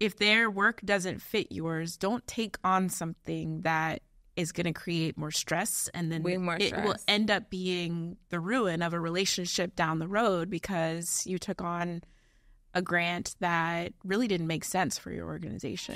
if their work doesn't fit yours, don't take on something that is going to create more stress, and then it will end up being the ruin of a relationship down the road because you took on a grant that really didn't make sense for your organization.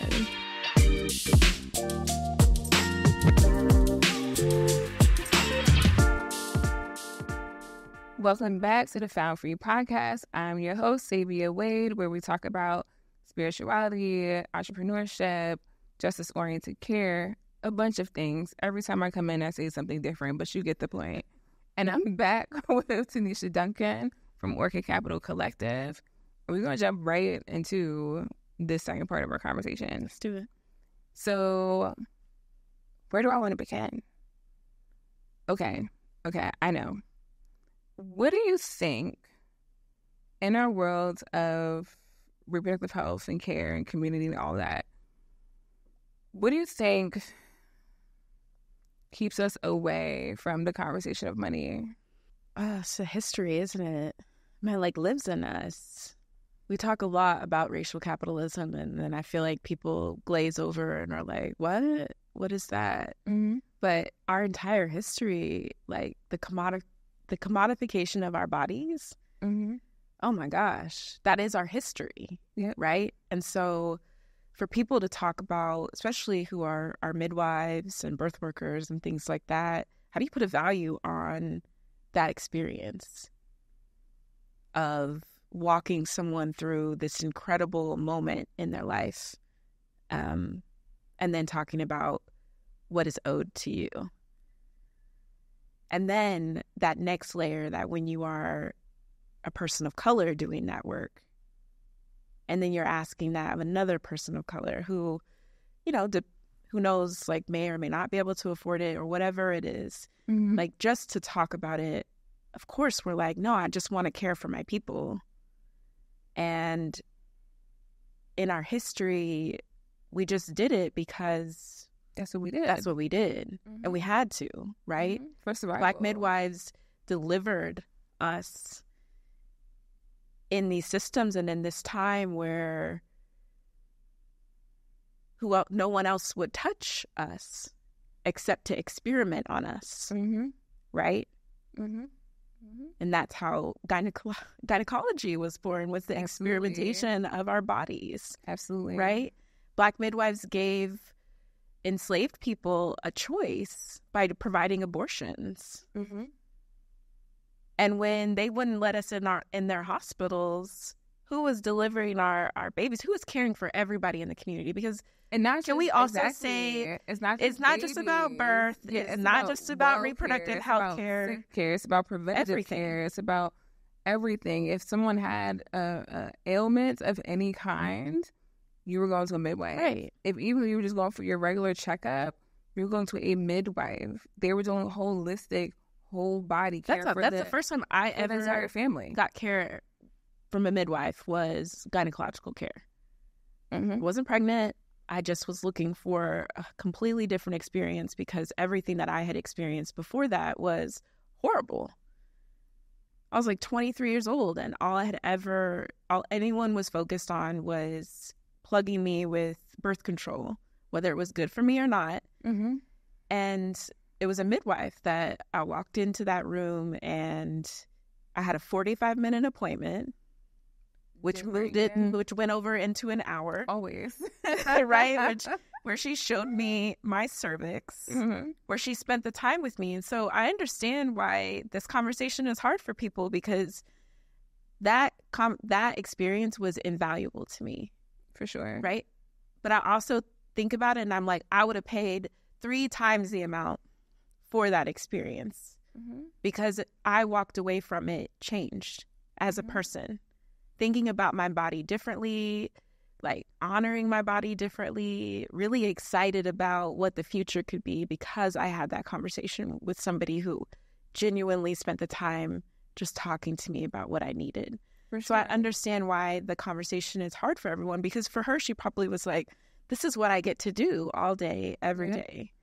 Welcome back to the Found Free podcast. I'm your host, Sabia Wade, where we talk about spirituality, entrepreneurship, justice-oriented care, a bunch of things. Every time I come in, I say something different, but you get the point. And I'm back with Tenesha Duncan from Orchid Capital Collective. We're going to jump right into this second part of our conversation. Let's do it. So, where do I want to begin? Okay, I know. What do you think in our world of reproductive health and care and community and all that, what do you think keeps us away from the conversation of money? It's a history, isn't it? Man, lives in us. We talk a lot about racial capitalism, and then I feel like people glaze over and are like, what? What is that? Mm-hmm. But our entire history, the commodification of our bodies, mm-hmm. Oh my gosh, that is our history, yep. Right? And so for people to talk about, especially who are midwives and birth workers and things like that, how do you put a value on that experience of walking someone through this incredible moment in their life, and then talking about what is owed to you? And then that next layer, that when you are a person of color doing that work, and then you're asking that of another person of color who, who knows, may or may not be able to afford it or whatever it is, mm-hmm. Just to talk about it. Of course, we're like, no, I just want to care for my people. And in our history, we just did it because that's what we did. Mm-hmm. And we had to, right? Mm-hmm. For survival. Black midwives delivered us in these systems and in this time where no one else would touch us except to experiment on us, mm-hmm. right? Mm-hmm. Mm-hmm. And that's how gynecology was born, was the Absolutely. Experimentation of our bodies. Absolutely. Right? Black midwives gave enslaved people a choice by providing abortions. Mm-hmm. And when they wouldn't let us in their hospitals, who was delivering our babies? Who was caring for everybody in the community? Because can we also say it's not just about birth. Yeah, it's not just about reproductive health care. It's about preventative everything. Care. It's about everything. If someone had a ailment of any kind, you were going to a midwife. Right. If even you were just going for your regular checkup, you were going to a midwife. They were doing holistic, whole body care. That's the first time I ever entire family got care from a midwife, was gynecological care. Mm-hmm. I wasn't pregnant. I just was looking for a completely different experience because everything that I had experienced before that was horrible. I was 23 years old, and all anyone was focused on was plugging me with birth control, whether it was good for me or not. Mm-hmm. And it was a midwife that I walked into that room, and I had a 45-minute appointment, which went over into an hour. Always. Right? Where she showed me my cervix, mm-hmm. where she spent the time with me. And so I understand why this conversation is hard for people, because that experience was invaluable to me. For sure. Right? But I also think about it, and I'm like, I would have paid 3 times the amount for that experience, mm-hmm. because I walked away from it changed as a mm-hmm. person, thinking about my body differently, honoring my body differently, really excited about what the future could be, because I had that conversation with somebody who genuinely spent the time just talking to me about what I needed. For sure. So I understand why the conversation is hard for everyone, because for her, she probably was like, this is what I get to do all day, every day.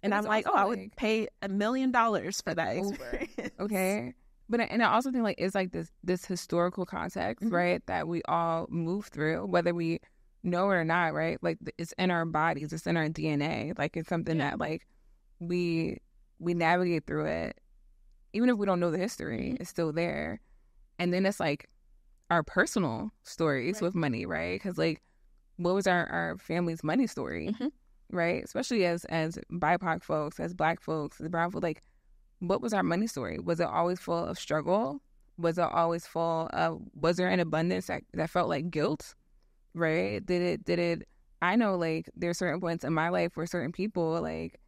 And I'm like, I would pay $1 million for that experience. Okay. But and I also think like it's like this historical context, right, that we all move through, whether we know it or not, right? Like it's in our bodies, it's in our DNA. Like it's something that like we navigate through it, even if we don't know the history, it's still there. And then it's like our personal stories with money, right? Because like, what was our family's money story, right? Especially as BIPOC folks, as Black folks, as brown folks, like, what was our money story? Was it always full of struggle? Was it always full of, was there an abundance that felt like guilt, right? Did it, I know like there's certain points in my life where certain people like,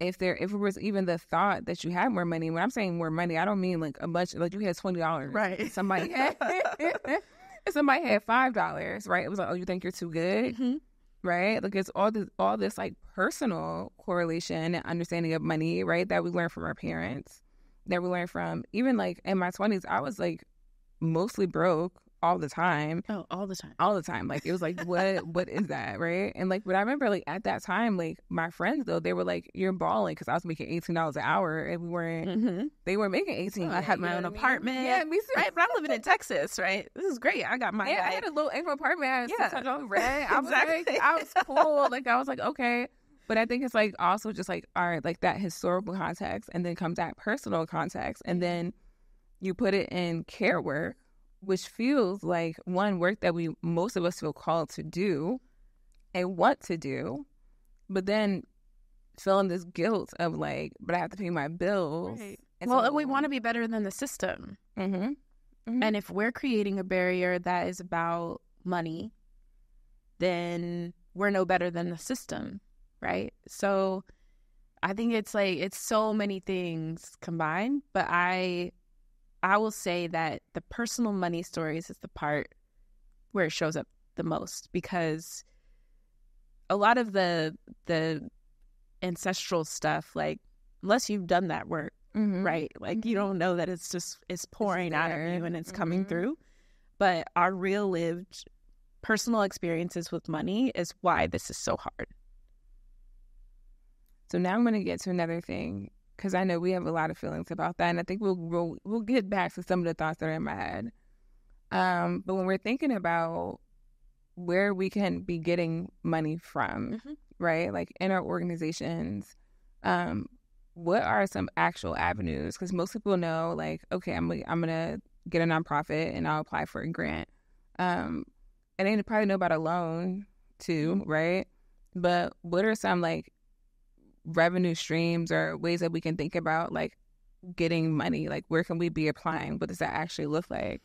if it was even the thought that you had more money, when I'm saying more money, I don't mean like a bunch, like you had $20. Right. Somebody had $5, right? It was like, oh, you think you're too good? Right? Like it's all this like personal correlation and understanding of money, right? That we learn from our parents, that we learn from, even like in my 20s, I was like mostly broke all the time. Oh, all the time. All the time. Like it was like, what is that, right? And like, but I remember like at that time, like my friends though, they were like, you're balling, because I was making $18 an hour and we weren't, they were making 18. I had my own apartment. Yeah, me too. Right, but I'm living in Texas, right? This is great. I got my I had a little income apartment. I had $600 rent. I was exactly. like, I was cool. Like I was like, okay. But I think it's like also just like, all right, like that historical context, and then comes that personal context, and then you put it in care work, which feels like one work that most of us feel called to do and want to do, but then feeling this guilt of like, but I have to pay my bills. Right. Well, we want to be better than the system. And if we're creating a barrier that is about money, then we're no better than the system, right? So I think it's like, it's so many things combined, but I will say that the personal money stories is the part where it shows up the most, because a lot of the ancestral stuff, like, unless you've done that work, right? Like, you don't know that it's pouring out of you and it's coming through. But our real lived personal experiences with money is why this is so hard. So now I'm going to get to another thing, because I know we have a lot of feelings about that, and I think we'll get back to some of the thoughts that are in my head. But when we're thinking about where we can be getting money from, right? Like in our organizations, what are some actual avenues? Because most people know, like, okay, I'm gonna get a nonprofit and I'll apply for a grant. And they probably know about a loan too, right? But what are some like revenue streams or ways that we can think about like getting money? Like, where can we be applying? What does that actually look like?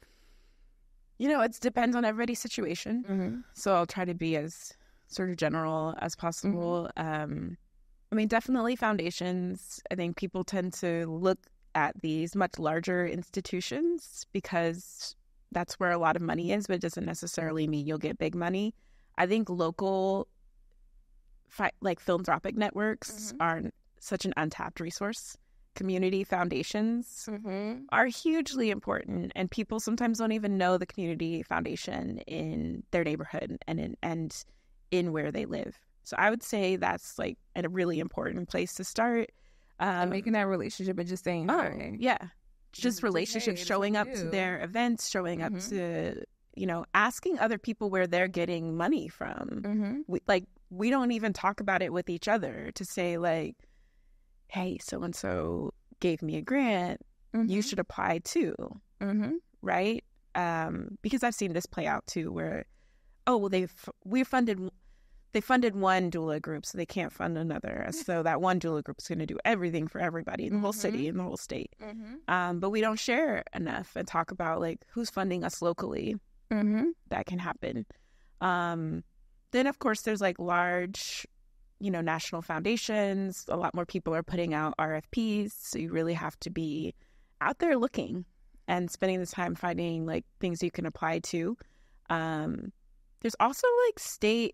You know, it depends on everybody's situation. So I'll try to be as sort of general as possible. I mean, definitely foundations. I think people tend to look at these much larger institutions because that's where a lot of money is, but it doesn't necessarily mean you'll get big money. I think local like philanthropic networks are such an untapped resource. Community foundations are hugely important, and people sometimes don't even know the community foundation in their neighborhood and in where they live. So I would say that's like a really important place to start. Making that relationship and just saying, hi. Yeah, just relationships, showing up to their events, showing up to, you know, asking other people where they're getting money from. We don't even talk about it with each other to say like, hey, so-and-so gave me a grant, you should apply too, right? Because I've seen this play out too, where, oh, well, they funded one doula group, so they can't fund another. So that one doula group is going to do everything for everybody in the whole city, in the whole state. But we don't share enough and talk about like who's funding us locally. That can happen. Then, of course, there's like large, you know, national foundations. A lot more people are putting out RFPs. So you really have to be out there looking and spending the time finding like things you can apply to. There's also like state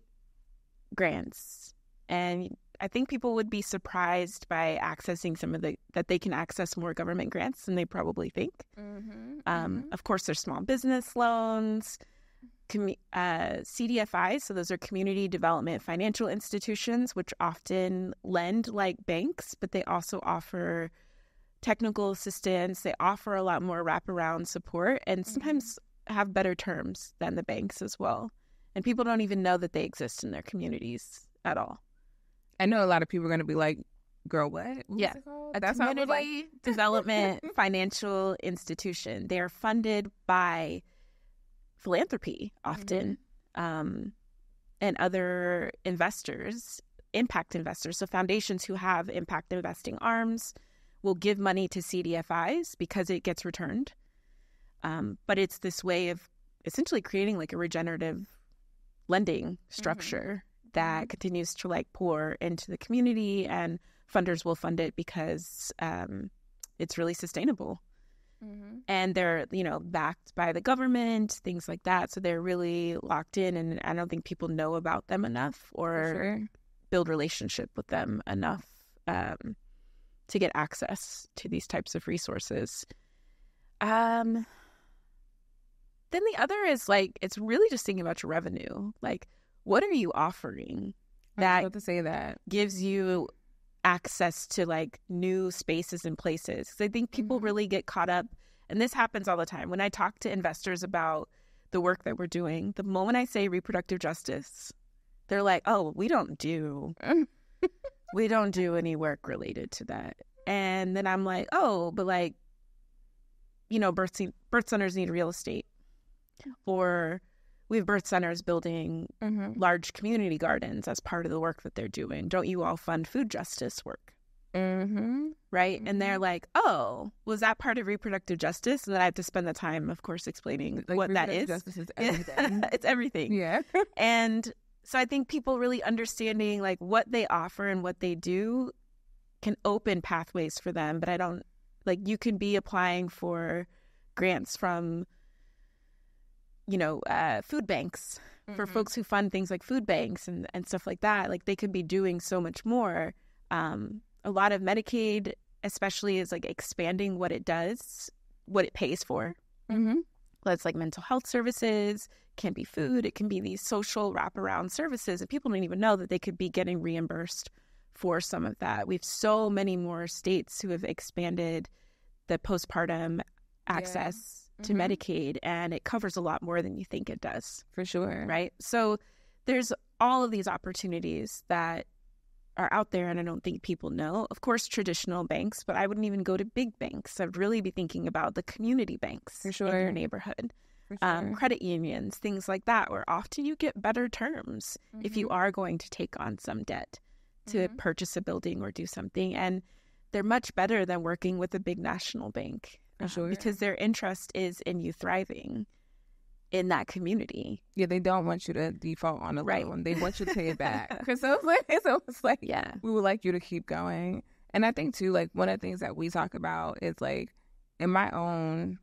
grants. And I think people would be surprised by accessing that they can access more government grants than they probably think. Of course, there's small business loans. CDFIs, so those are community development financial institutions, which often lend like banks, but they also offer technical assistance. They offer a lot more wraparound support and sometimes have better terms than the banks as well. And people don't even know that they exist in their communities at all. I know a lot of people are going to be like, girl, what? Yeah. A community development financial institution. They are funded by philanthropy often, and other investors, impact investors. So foundations who have impact investing arms will give money to CDFIs because it gets returned. But it's this way of essentially creating like a regenerative lending structure that continues to like pour into the community, and funders will fund it because it's really sustainable. And they're, backed by the government, things like that. So they're really locked in, and I don't think people know about them enough or build relationship with them enough to get access to these types of resources. Then the other is like, it's really just thinking about your revenue. Like, what are you offering that gives you access to like new spaces and places? Because I think people really get caught up, and this happens all the time. When I talk to investors about the work that we're doing, the moment I say reproductive justice, they're like, oh, we don't do any work related to that. And then I'm like, oh, but like, birth centers need real estate, or we have birth centers building large community gardens as part of the work that they're doing. Don't you all fund food justice work? Right? And they're like, oh, was that part of reproductive justice? And then I have to spend the time, of course, explaining like what that is. Justice is everything. It's everything. Yeah. And so I think people really understanding like what they offer and what they do can open pathways for them. But I don't, like, you can be applying for grants from food banks for folks who fund things like food banks and stuff like that. Like, they could be doing so much more. A lot of Medicaid, especially, is like expanding what it does, what it pays for. That's like mental health services, can be food, it can be these social wraparound services, and people don't even know that they could be getting reimbursed for some of that. We have so many more states who have expanded the postpartum access to Medicaid, and it covers a lot more than you think it does. For sure. Right? So there's all of these opportunities that are out there, and I don't think people know. Of course, traditional banks, but I wouldn't even go to big banks. I'd really be thinking about the community banks in your neighborhood. For sure. Credit unions, things like that, where often you get better terms if you are going to take on some debt to purchase a building or do something. And they're much better than working with a big national bank. Because their interest is in you thriving in that community. Yeah, they don't want you to default on a loan. They want you to pay it back. So it's almost like, we would like you to keep going. And I think too, like, one of the things that we talk about is like, in my own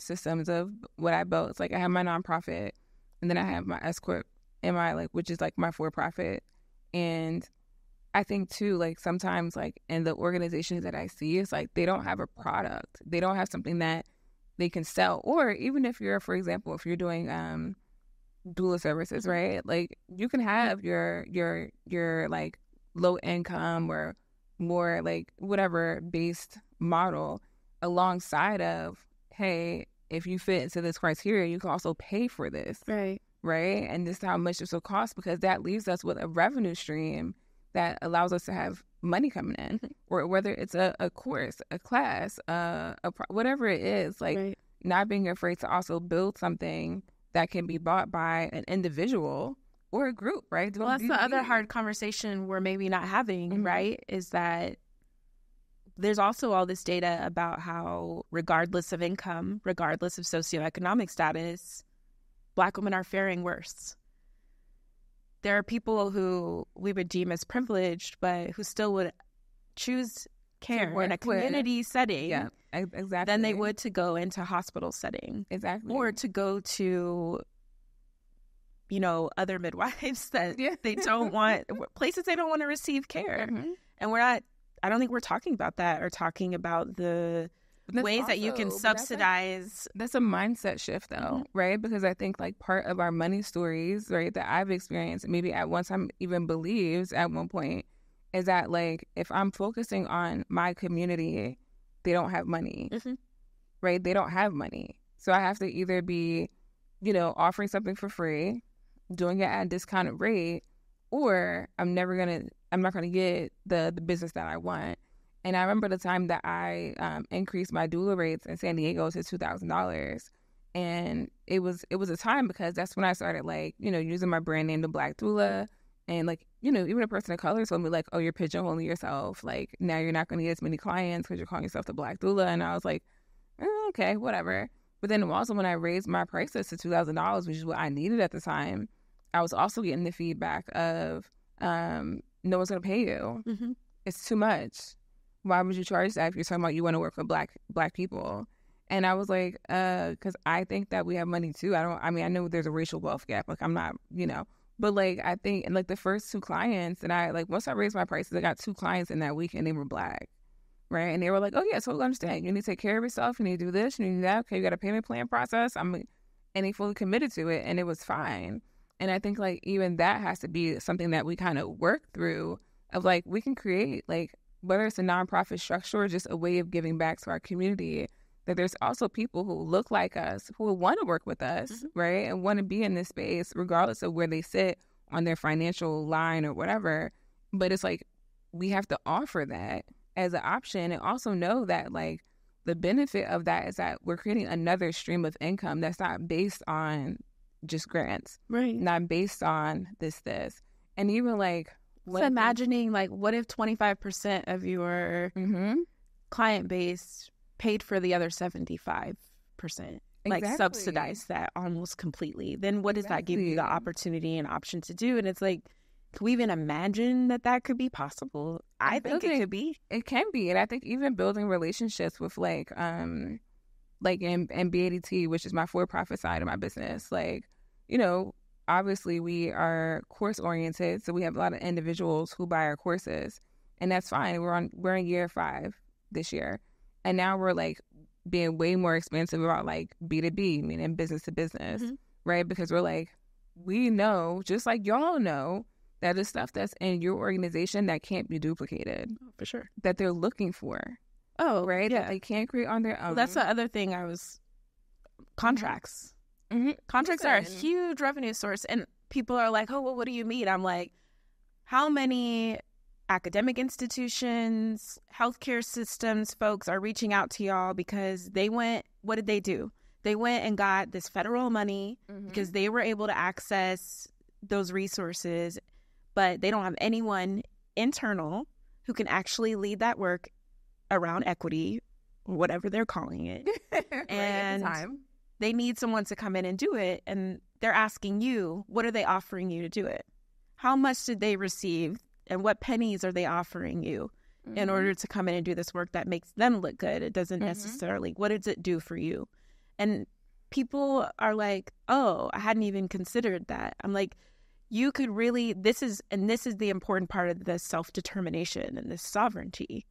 systems of what I built. It's like I have my nonprofit, and then I have my S Corp and my which is like my for-profit. And I think too, like, sometimes like in the organizations that I see, it's like they don't have a product. They don't have something that they can sell. Or even if you're, for example, if you're doing doula services, right? Like, you can have your like low income or more like whatever based model alongside of, hey, if you fit into this criteria, you can also pay for this. Right. And this is how much this will cost, because that leaves us with a revenue stream that allows us to have money coming in, or whether it's a course, a class, whatever it is, like not being afraid to also build something that can be bought by an individual or a group, right? Well, that's the other hard conversation we're maybe not having, right? Is that there's also all this data about how, regardless of income, regardless of socioeconomic status, Black women are faring worse. There are people who we would deem as privileged, but who still would choose care in a community setting than they would to go into hospital setting. Or to go to, other midwives that they don't want, places they don't want to receive care. And I don't think we're talking about that, or talking about the ways that you can subsidize. That's a mindset shift, though, right? Because I think like part of our money stories, right, that I've experienced, maybe at one time even believed at one point, is that, like, if I'm focusing on my community, they don't have money, right? They don't have money. So I have to either be, you know, offering something for free, doing it at a discounted rate, or I'm not gonna get the business that I want. And I remember the time that I increased my doula rates in San Diego to $2,000. And it was a time, because that's when I started, like, you know, using my brand name, the Black Doula. And, like, you know, even a person of color told me, like, oh, you're pigeonholing yourself. Like, now you're not going to get as many clients because you're calling yourself the Black Doula. And I was like, okay, whatever. But then also when I raised my prices to $2,000, which is what I needed at the time, I was also getting the feedback of no one's going to pay you. It's too much. Why would you charge that if you're talking about you want to work with black people? And I was like, because I think that we have money too. I know there's a racial wealth gap. Like, I'm not, you know, but, like, I think, and, like, the first 2 clients, and I, like, once I raised my prices, I got 2 clients in that week, and they were Black, right? And they were like, oh yeah, totally understand. You need to take care of yourself. You need to do this. You need to do that. Okay, you got a payment plan process. And they fully committed to it, and it was fine. And I think, like, even that has to be something that we kind of work through, of, like, we can create, like, whether it's a nonprofit structure or just a way of giving back to our community, that there's also people who look like us, who want to work with us, right? And want to be in this space, regardless of where they sit on their financial line or whatever. But it's like, we have to offer that as an option, and also know that, like, the benefit of that is that we're creating another stream of income that's not based on just grants, right? Not based on this. And even, like, so imagining, like, what if 25% of your client base paid for the other 75%, like, subsidize that almost completely? Then what does that give you the opportunity and option to do? And it's like, can we even imagine that could be possible? I think it could be. It can be. And I think even building relationships with, like in BADT, which is my for-profit side of my business, like, you know, obviously we are course oriented, so we have a lot of individuals who buy our courses, and that's fine. We're in year 5 this year, and now we're, like, being way more expansive about, like, B2B, meaning business to business, right? Because we're like, we know, just like y'all know, that is stuff that's in your organization that can't be duplicated. Oh, for sure. That they're looking for. Oh, right? Yeah. That they can't create on their own. Well, that's the other thing contracts. Contracts are a huge revenue source, and people are like, oh, well, what do you mean? I'm like, how many academic institutions, healthcare systems folks are reaching out to y'all because what did they do? They went and got this federal money because they were able to access those resources, but they don't have anyone internal who can actually lead that work around equity, whatever they're calling it. And they need someone to come in and do it. And they're asking you, what are they offering you to do it? How much did they receive? And what pennies are they offering you in order to come in and do this work that makes them look good? It doesn't necessarily, what does it do for you? And people are like, oh, I hadn't even considered that. I'm like, you could really, this is the important part of the self-determination and the sovereignty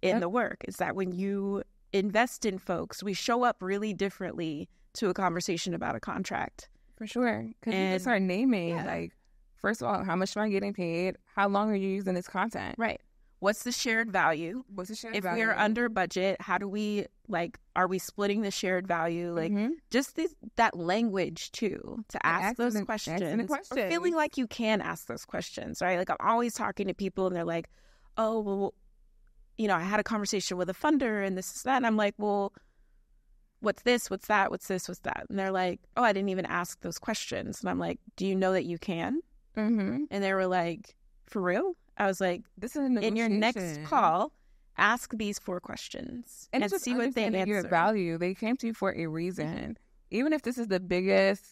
in the work, is that when you invest in folks, we show up really differently to a conversation about a contract. For sure. Because you can start naming, like, first of all, how much am I getting paid? How long are you using this content? Right. What's the shared value? If we are under budget, how do we, like, are we splitting the shared value? Like, just that language, too, to ask those questions. Or feeling like you can ask those questions, right? Like, I'm always talking to people, and they're like, oh, well, you know, I had a conversation with a funder, and this is that. And I'm like, well, what's this? What's that? What's this? What's that? And they're like, oh, I didn't even ask those questions. And I'm like, do you know that you can? And they were like, for real? I was like, this is a negotiation. In your next call, ask these 4 questions and see what they answer. Your value. They came to you for a reason. Even if this is the biggest,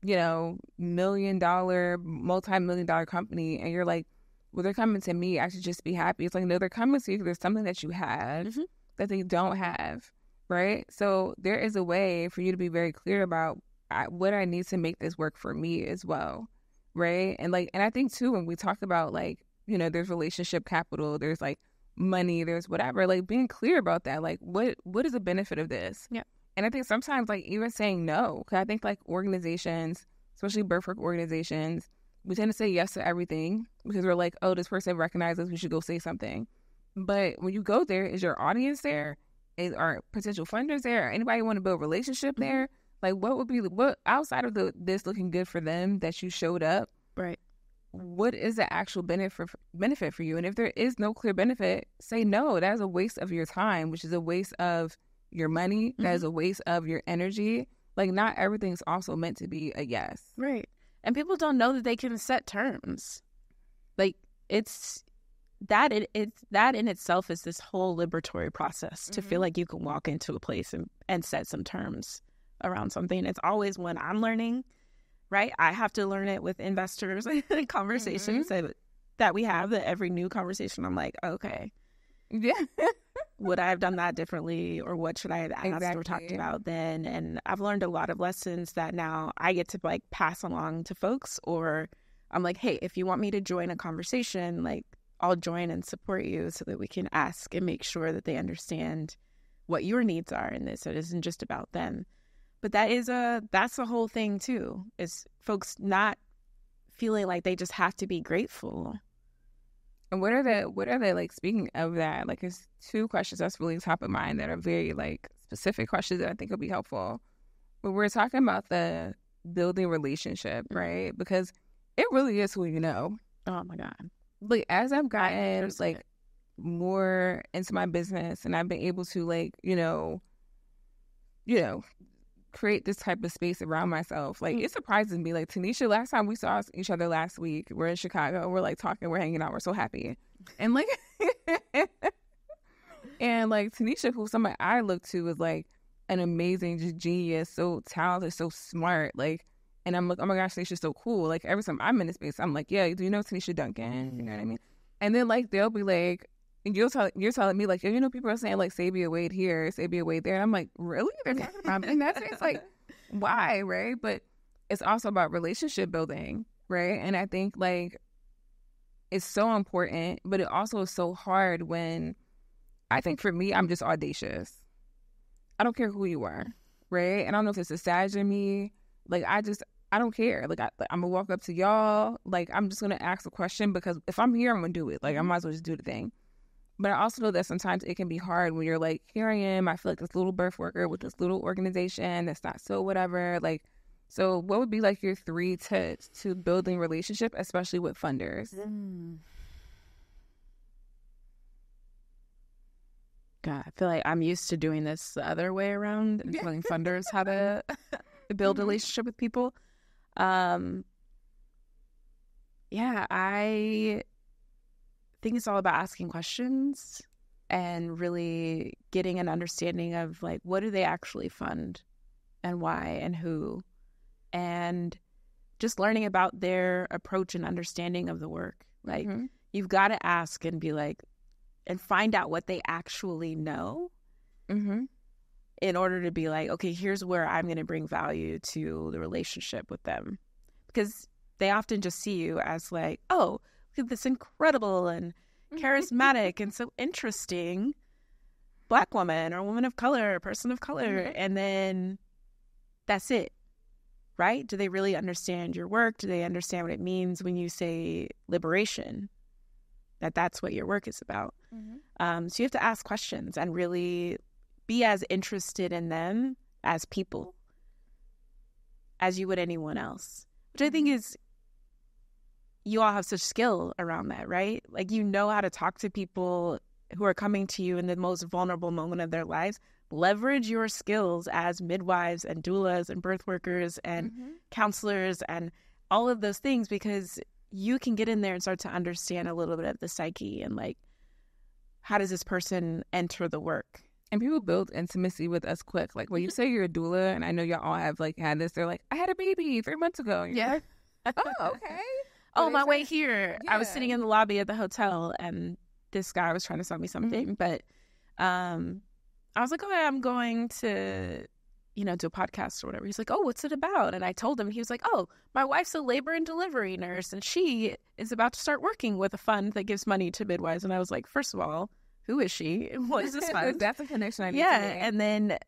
you know, multi-million-dollar company, and you're like, well, they're coming to me, I should just be happy. It's like, no, they're coming to you because there's something that you have that they don't have, right? So there is a way for you to be very clear about what I need to make this work for me as well, right? And, like, and I think too, when we talk about, like, you know, there's relationship capital, there's, like, money, there's whatever, like, being clear about that, like, what is the benefit of this? Yeah. And I think sometimes, like, even saying no, because I think, like, organizations, especially birthwork organizations, we tend to say yes to everything because we're like, oh, this person recognizes we should go say something. But when you go there, is your audience there? Are potential funders there? Anybody want to build a relationship there? Like, what would be what outside of this looking good for them that you showed up? Right. What is the actual benefit for you? And if there is no clear benefit, say no. That is a waste of your time, which is a waste of your money. That is a waste of your energy. Like, not everything's also meant to be a yes. Right. And people don't know that they can set terms. Like, it's that in itself is this whole liberatory process to feel like you can walk into a place and set some terms around something. It's always when I'm learning, right? I have to learn it with investors and conversations that we have, that every new conversation, I'm like, okay, yeah, would I have done that differently, or what should I have asked or talked about then? And I've learned a lot of lessons that now I get to like pass along to folks, or I'm like, hey, if you want me to join a conversation, like I'll join and support you so that we can ask and make sure that they understand what your needs are in this. So it isn't just about them. But that's the whole thing too, is folks not feeling like they just have to be grateful. And what are they like, speaking of that, like, there's two questions that's really top of mind that are very like specific questions that I think will be helpful. But we're talking about the building relationship, right? Because it really is who you know. Oh my God. Like, as I've gotten like more into my business and I've been able to like, you know, create this type of space around myself. Like, it surprises me. Like, Tenesha, last time we saw each other last week, we're in Chicago. We're like talking, we're hanging out, we're so happy. And like, and like Tenesha, who somebody I look to is like an amazing just genius, so talented, so smart. Like, and I'm like, oh my gosh, Tenesha's so cool. Like, every time I'm in this space, I'm like, yeah, do you know Tenesha Duncan? You know what I mean? And then like they'll be like, you're telling me like, you know, people are saying like Sabia Wade here, Sabia Wade there, and I'm like, really? They're talking about me? And that's it's like, why, right? But it's also about relationship building, right? And I think like it's so important, but it also is so hard when I think for me, I'm just audacious. I don't care who you are, right? And I don't know if it's a Sag in me. Like, I don't care. Like, I'm gonna walk up to y'all. Like, I'm just gonna ask a question because if I'm here, I'm gonna do it. Like, I might as well just do the thing. But I also know that sometimes it can be hard when you're like, here I am. I feel like this little birth worker with this little organization that's not so whatever. Like, so what would be like your 3 tips to building relationship, especially with funders? God, I feel like I'm used to doing this the other way around and telling funders how to build a relationship with people. Yeah, I think it's all about asking questions and really getting an understanding of like, what do they actually fund and why and who, and just learning about their approach and understanding of the work. Like, you've got to ask and be like, and find out what they actually know in order to be like, okay, here's where I'm going to bring value to the relationship with them. Because they often just see you as like, oh, look at this incredible and charismatic and so interesting Black woman or woman of color, person of color. And then that's it, right? Do they really understand your work? Do they understand what it means when you say liberation? That's what your work is about. So you have to ask questions and really be as interested in them as people as you would anyone else, which I think is, you all have such skill around that, right? Like, you know how to talk to people who are coming to you in the most vulnerable moment of their lives. Leverage your skills as midwives and doulas and birth workers and counselors and all of those things, because you can get in there and start to understand a little bit of the psyche and like, how does this person enter the work? And people build intimacy with us quick. Like, when you say you're a doula, and I know y'all all have like had this, they're like, I had a baby 3 months ago. Yeah. Like, oh, okay. Oh, my way here. Yeah. I was sitting in the lobby of the hotel and this guy was trying to sell me something. But I was like, okay, I'm going to, do a podcast or whatever. He's like, oh, what's it about? And I told him, he was like, oh, my wife's a labor and delivery nurse and she is about to start working with a fund that gives money to midwives. And I was like, first of all, who is she? What is this fund? That's a connection I need to make.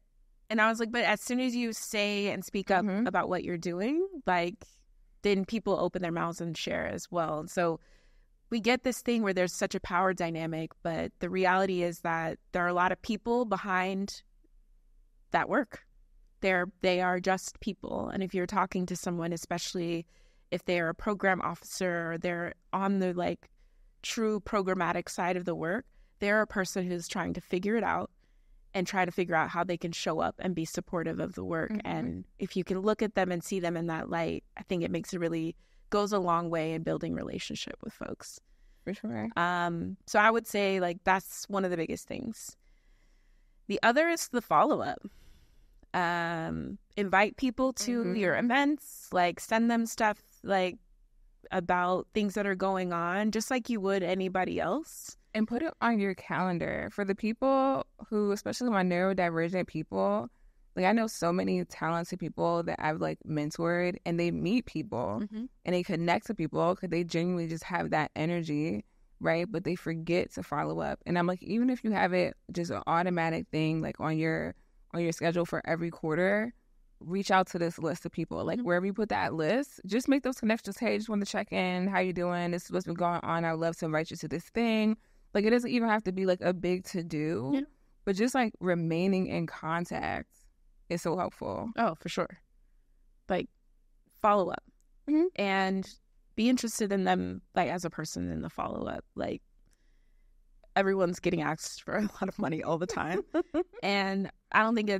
And I was like, but as soon as you say and speak up about what you're doing, like, then people open their mouths and share as well. And so we get this thing where there's such a power dynamic, but the reality is that there are a lot of people behind that work. They are just people. And if you're talking to someone, especially if they're a program officer or they're on the like true programmatic side of the work, they're a person who's trying to figure it out and try to figure out how they can show up and be supportive of the work. Mm-hmm. And if you can look at them and see them in that light, I think it goes a long way in building relationship with folks. For sure. So I would say like that's one of the biggest things. The other is the follow-up. Invite people to your events, like send them stuff like about things that are going on, just like you would anybody else. And put it on your calendar for the people who, especially my neurodivergent people. Like I know so many talented people that I've like mentored, and they meet people and they connect to people because they genuinely just have that energy, right? But they forget to follow up. And I'm like, even if you have it just an automatic thing like on your schedule for every quarter, reach out to this list of people. Like wherever you put that list, just make those connections. Hey, just want to check in. How you doing? This is what's been going on. I would love to invite you to this thing. Like it doesn't even have to be like a big to-do, but just like remaining in contact is so helpful. Oh, for sure. Like follow up and be interested in them like as a person in the follow up. Like everyone's getting asked for a lot of money all the time. And I don't think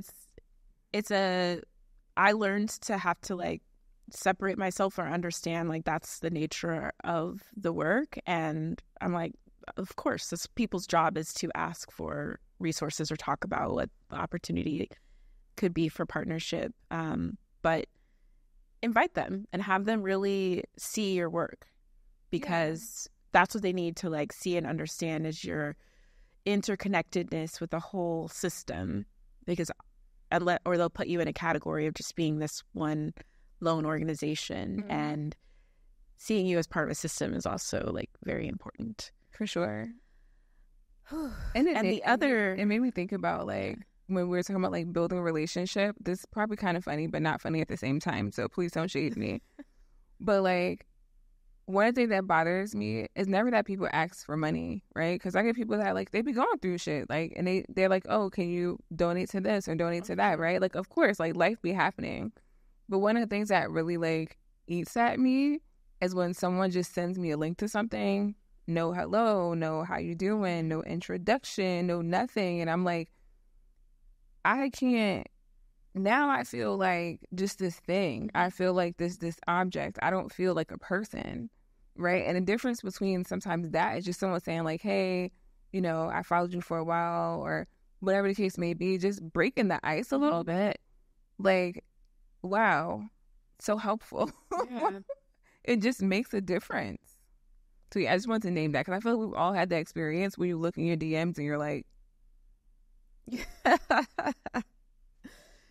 I learned to have to like separate myself or understand like that's the nature of the work. And I'm like, of course, this people's job is to ask for resources or talk about what the opportunity could be for partnership. But invite them and have them really see your work, because that's what they need to like see and understand is your interconnectedness with the whole system. Because or they'll put you in a category of just being this one lone organization, and seeing you as part of a system is also like very important. For sure. It made me think about like when we were talking about like building a relationship. This is probably kind of funny, but not funny at the same time. So please don't shade me. But like one of the things that bothers me is never that people ask for money, right? Because I get people that like they be going through shit, like, and they're like, oh, can you donate to this or donate to that, right? Like, of course, like life be happening. But one of the things that really like eats at me is when someone just sends me a link to something. No hello, no how you doing, no introduction, no nothing. And I'm like, I can't. Now I feel like just this thing. I feel like this object. I don't feel like a person, right? And the difference between sometimes that is just someone saying like, hey, you know, I followed you for a while, or whatever the case may be, just breaking the ice a little bit. Like, wow, so helpful. Yeah. It just makes a difference. So yeah, I just wanted to name that because I feel like we've all had that experience where you look in your DMs and you're like,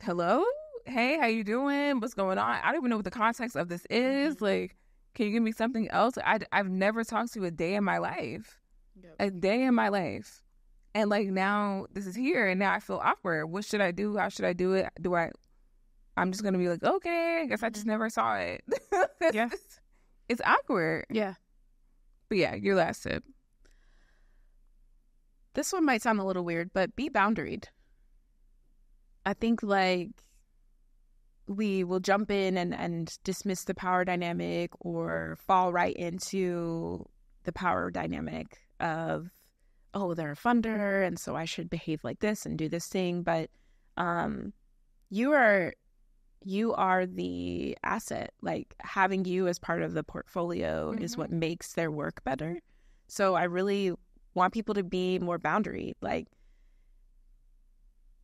hello? Hey, how you doing? What's going on? I don't even know what the context of this is. Like, can you give me something else? I've never talked to you a day in my life. Yep. A day in my life. And like now this is here and now I feel awkward. What should I do? How should I do it? I'm just going to be like, okay, I guess I just never saw it. Yeah. It's awkward. Yeah. But yeah, your last tip. This one might sound a little weird, but be boundaried. I think like we will jump in and dismiss the power dynamic or fall right into the power dynamic of, oh, they're a funder and so I should behave like this and do this thing. But you are the asset. Like having you as part of the portfolio is what makes their work better. So I really want people to be more boundary. Like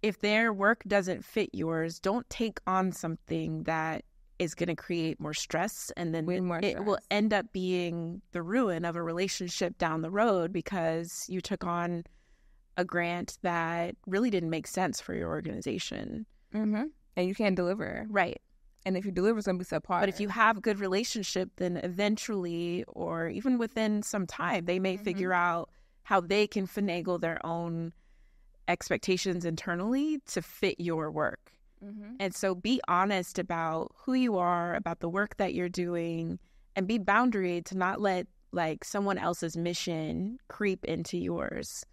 if their work doesn't fit yours, don't take on something that is going to create more stress, and then it will end up being the ruin of a relationship down the road because you took on a grant that really didn't make sense for your organization. And you can't deliver. Right. And if you deliver, it's going to be subpar. But if you have a good relationship, then eventually, or even within some time, they may figure out how they can finagle their own expectations internally to fit your work. And so be honest about who you are, about the work that you're doing, and be boundaried to not let like someone else's mission creep into yours.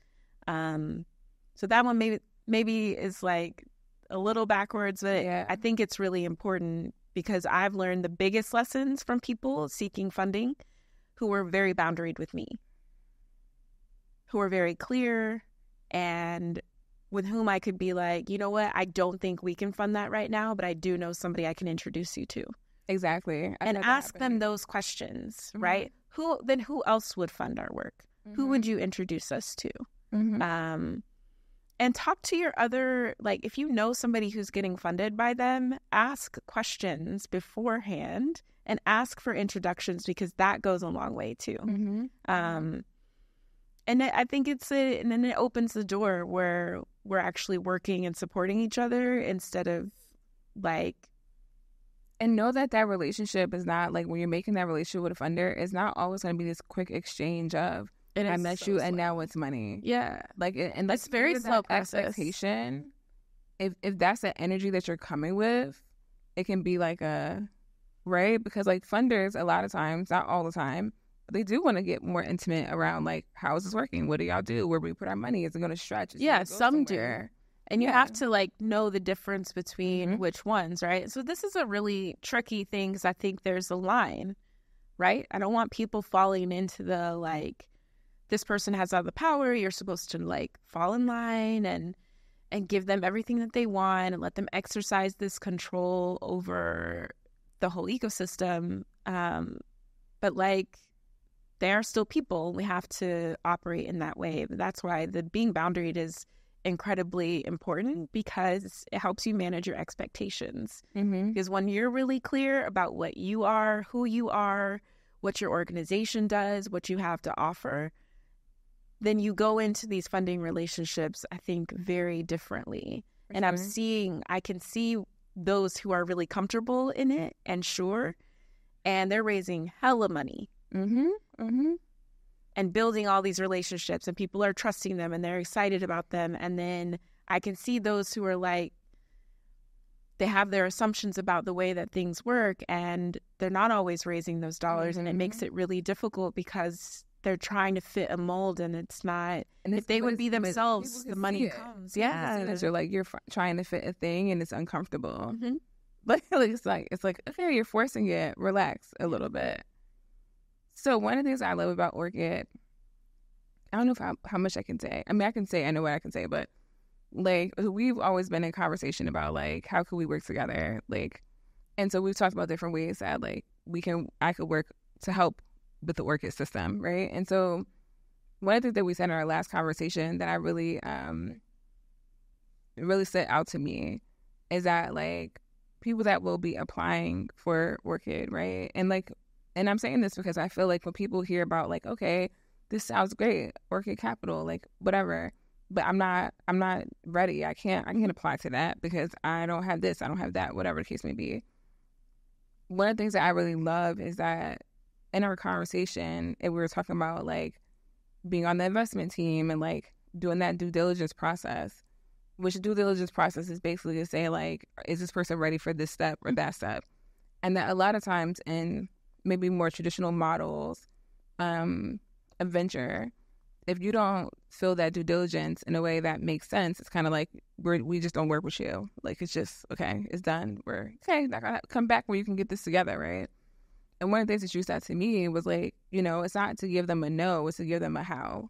So that one maybe is like a little backwards, but I think it's really important because I've learned the biggest lessons from people seeking funding who were very boundaried with me, who were very clear, and with whom I could be like, you know what, I don't think we can fund that right now, but I do know somebody I can introduce you to. Exactly. And ask them those questions, right? Who else would fund our work? Who would you introduce us to? And talk to your other, like, if you know somebody who's getting funded by them, ask questions beforehand and ask for introductions because that goes a long way too. And I think and then it opens the door where we're actually working and supporting each other instead of like. And know that relationship is not like when you're making that relationship with a funder, it's not always going to be this quick exchange of, I met you and now it's money. Yeah. Like, and that's very slow process. Expectation. If that's the energy that you're coming with, it can be like right? Because like funders, a lot of times, not all the time, but they do want to get more intimate around like, how is this working? What do y'all do? Where do we put our money? Is it going to stretch? Some do. And you have to like know the difference between which ones, right? So this is a really tricky thing because I think there's a line, right? I don't want people falling into the like, this person has all the power. You're supposed to like fall in line and give them everything that they want and let them exercise this control over the whole ecosystem. But like, they are still people. We have to operate in that way. But that's why the being boundaried is incredibly important because it helps you manage your expectations. Because when you're really clear about what you are, who you are, what your organization does, what you have to offer, then you go into these funding relationships, I think, very differently. And I can see those who are really comfortable in it and sure, and they're raising hella money. And building all these relationships, and people are trusting them and they're excited about them. And then I can see those who are like, they have their assumptions about the way that things work and they're not always raising those dollars. And it makes it really difficult because they're trying to fit a mold and it's not. And if they would be themselves, the money comes. Because you're like, you're trying to fit a thing and it's uncomfortable. But it's like, okay, you're forcing it. Relax a little bit. So one of the things I love about Orchid, I don't know how much I can say. I mean, I know what I can say, but like we've always been in conversation about like how could we work together, like, and so we've talked about different ways that like I could work to help with the Orchid system, right? And so one of the things that we said in our last conversation that I really stood out to me is that like people that will be applying for Orchid, right? And I'm saying this because I feel like when people hear about like, okay, this sounds great, Orchid Capital, like whatever, but I'm not ready. I can't apply to that because I don't have this, I don't have that, whatever the case may be. One of the things that I really love is that in our conversation, and we were talking about like being on the investment team and like doing that due diligence process, which due diligence process is basically to say like, is this person ready for this step or that step? And that a lot of times in maybe more traditional models of venture, if you don't feel that due diligence in a way that makes sense, it's kind of like we just don't work with you. Like it's just, okay, it's done. We're okay, not gonna come back where you can get this together, right? And one of the things that you said to me was like, you know, it's not to give them a no, it's to give them a how,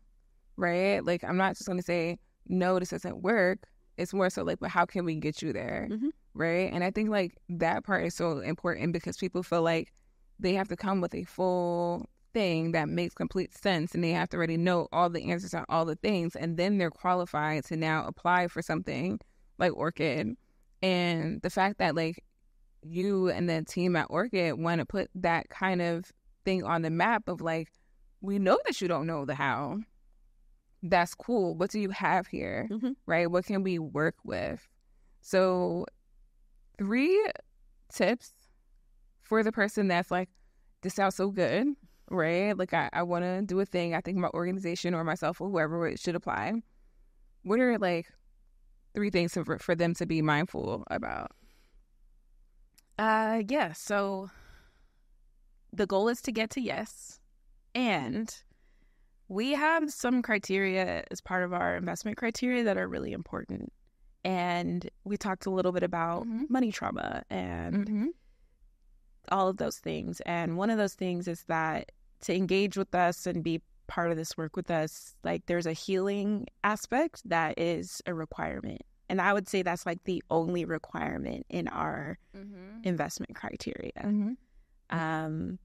right? Like I'm not just gonna say, no, this doesn't work. It's more so like, but how can we get you there, right? And I think like that part is so important because people feel like they have to come with a full thing that makes complete sense and they have to already know all the answers to all the things, and then they're qualified to now apply for something like Orchid. And the fact that like you and the team at Orchid want to put that kind of thing on the map of like, we know that you don't know the how. That's cool. What do you have here, right? What can we work with? So 3 tips for the person that's like, this sounds so good, right? Like I want to do a thing. I think my organization or myself or whoever it should apply. What are like 3 things for them to be mindful about? Yeah. So the goal is to get to yes. And we have some criteria as part of our investment criteria that are really important. And we talked a little bit about money trauma and all of those things. And one of those things is that to engage with us and be part of this work with us, like there's a healing aspect that is a requirement. And I would say that's like the only requirement in our investment criteria. And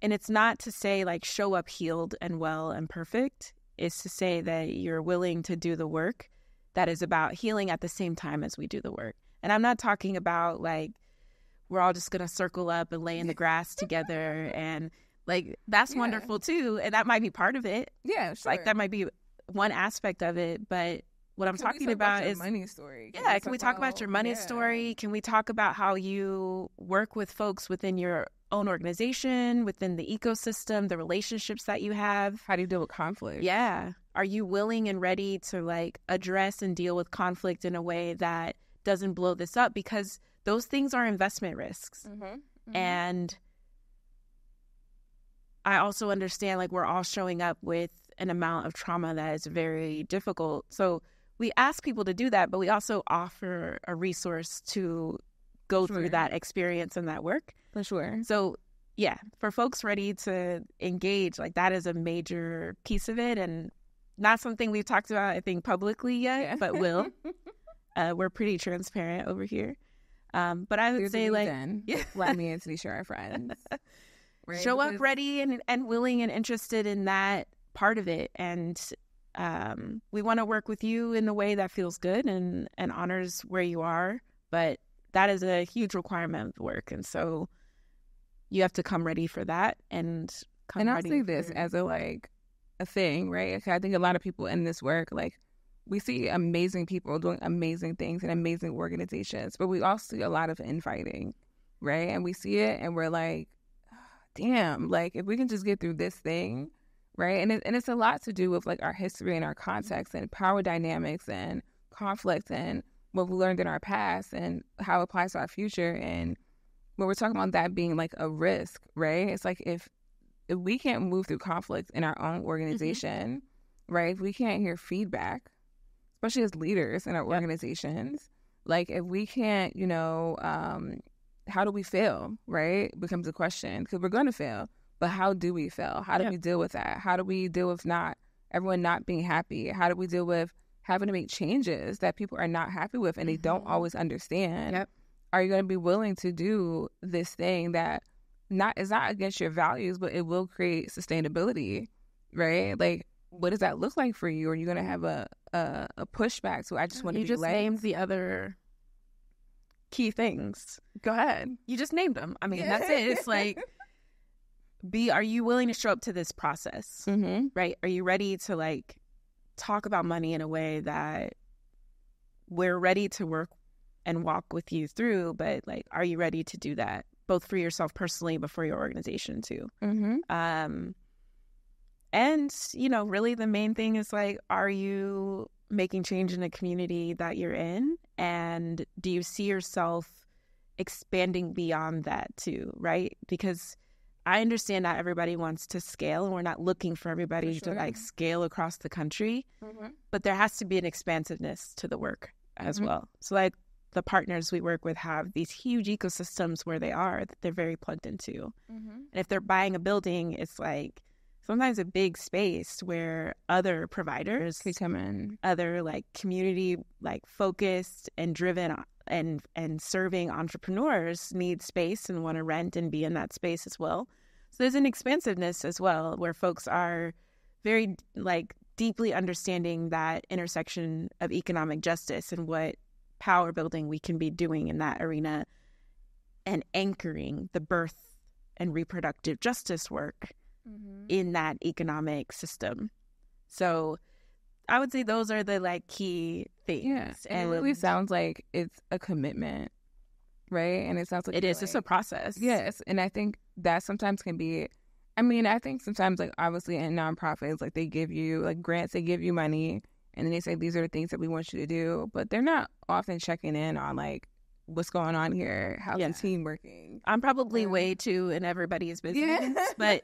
it's not to say like show up healed and well and perfect. It's to say that you're willing to do the work that is about healing at the same time as we do the work. And I'm not talking about like we're all just going to circle up and lay in the grass together. And like that's wonderful too. And that might be part of it. Yeah, sure. Like that might be one aspect of it. But what I'm talking about is money story. Can we talk about your money story? Can we talk about how you work with folks within your own organization, within the ecosystem, the relationships that you have? How do you deal with conflict? Yeah. Are you willing and ready to like address and deal with conflict in a way that doesn't blow this up? Because those things are investment risks. And I also understand like we're all showing up with an amount of trauma that is very difficult. So we ask people to do that, but we also offer a resource to go through that experience and that work. For sure. So yeah, for folks ready to engage, like that is a major piece of it, and not something we've talked about, I think, publicly yet, but will. We're pretty transparent over here. But I would say like, let me and Tenesha are friends. Right? Show up ready and willing and interested in that part of it. And we want to work with you in the way that feels good and honors where you are. But that is a huge requirement of the work. And so you have to come ready for that. And I'll say this as a thing, right? I think a lot of people in this work, like, we see amazing people doing amazing things in amazing organizations, but we also see a lot of infighting, right? And we see it and we're like, damn, like if we can just get through this thing, right? And it's a lot to do with like our history and our context and power dynamics and conflict and what we learned in our past and how it applies to our future. And when we're talking about that being like a risk, right? It's like if we can't move through conflict in our own organization, right? If we can't hear feedback, especially as leaders in our organizations, like if we can't, how do we fail, right? Becomes a question because we're going to fail. But how do we fail? How do we deal with that? How do we deal with everyone not being happy? How do we deal with having to make changes that people are not happy with and they don't always understand? Are you going to be willing to do this thing that is not against your values, but it will create sustainability, right? Like, what does that look like for you? Are you going to have a pushback? So I just want to be You just named the other key things. Go ahead. You just named them. I mean, that's it. It's like, are you willing to show up to this process? Right? Are you ready to like talk about money in a way that we're ready to work and walk with you through, but like, are you ready to do that both for yourself personally, but for your organization too? And, really the main thing is like, are you making change in the community that you're in? And do you see yourself expanding beyond that too, right? Because I understand not everybody wants to scale and we're not looking for everybody to like scale across the country, but there has to be an expansiveness to the work as well. So like the partners we work with have these huge ecosystems where they are that they're very plugged into. And if they're buying a building, it's like sometimes a big space where other providers could come in, other like community like focused and driven and serving entrepreneurs need space and want to rent and be in that space as well. So there's an expansiveness as well where folks are very like deeply understanding that intersection of economic justice and what power building we can be doing in that arena and anchoring the birth and reproductive justice work in that economic system. So I would say those are the like key things. Yeah, and it really sounds like it's a commitment, right? And it sounds like it is. It's a process. Yes, and I think that sometimes can be. I mean, I think sometimes like obviously in nonprofits, like they give you like grants, they give you money, And then they say, these are the things that we want you to do. But they're not often checking in on, like, what's going on here? How's the team working? I'm probably way too in everybody's business. But